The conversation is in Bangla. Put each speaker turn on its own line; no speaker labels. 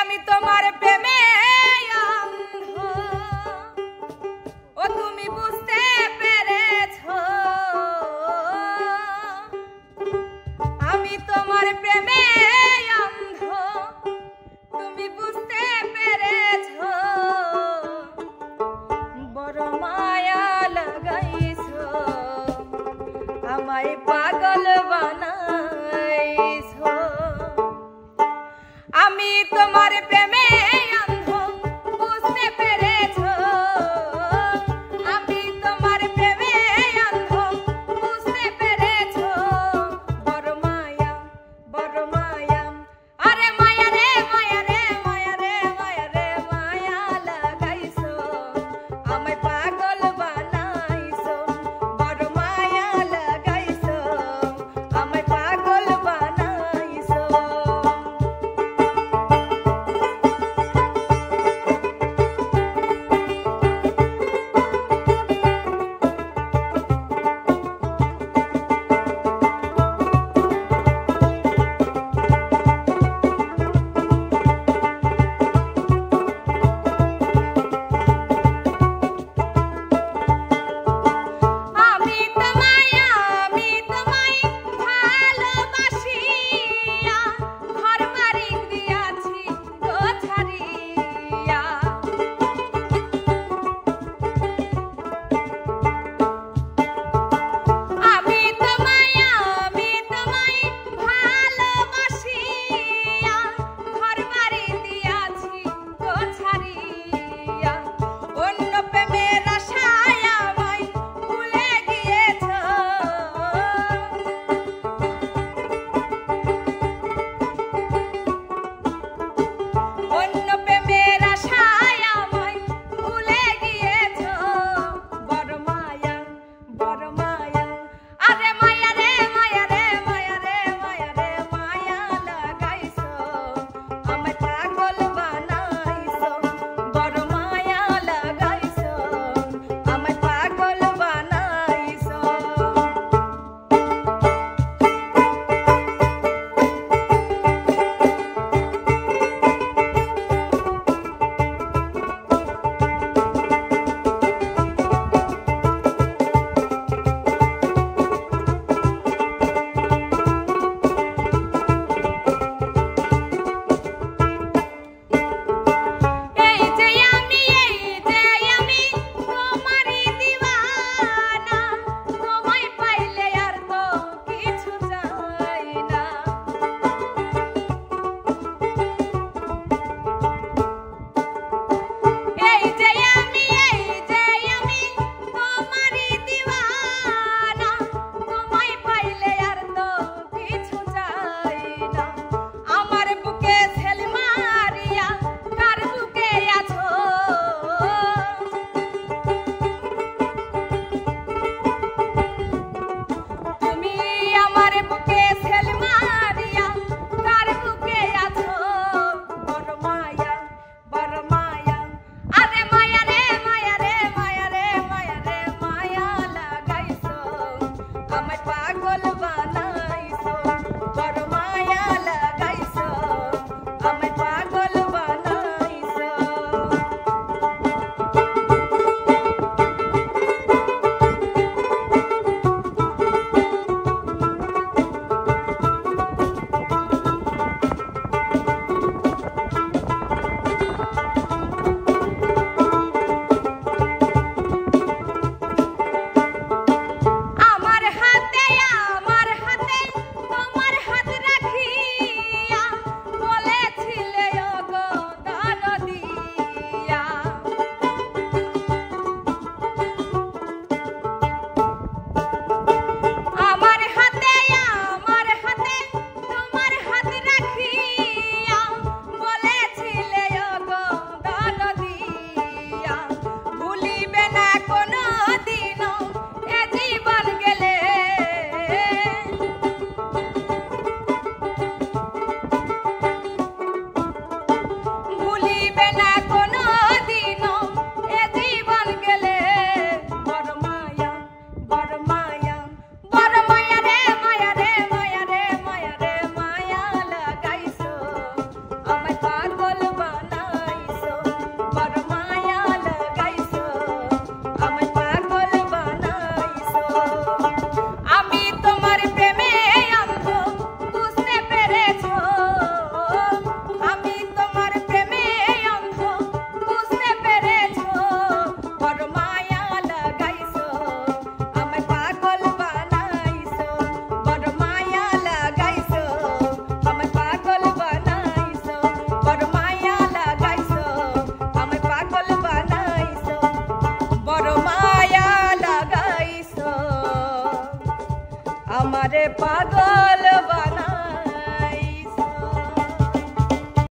আমি তোমার প্রেমে অন্ধ, ও তুমি বুঝতে পেরেছো। আমি তোমার প্রেমে অন্ধ, তুমি বুঝতে পেরেছো। বড় মায়া লাগাইছো, আমায় পাগল বানাইছো। আমি তোমার প্রেমে অন্ধ, বুঝতে পেরেছো। আমি তোমার প্রেমে অন্ধ, বুঝতে পেরেছো। বড় মায়া, বড় মায়া, আরে মায়া রে মায়া রে মায়া রে মায়া রে মায়া লাগাইছো, আমায় পাগল বানাইছো। বড় মায়া লাগাইছো, আমায় পাগল বানাইছো। পাগল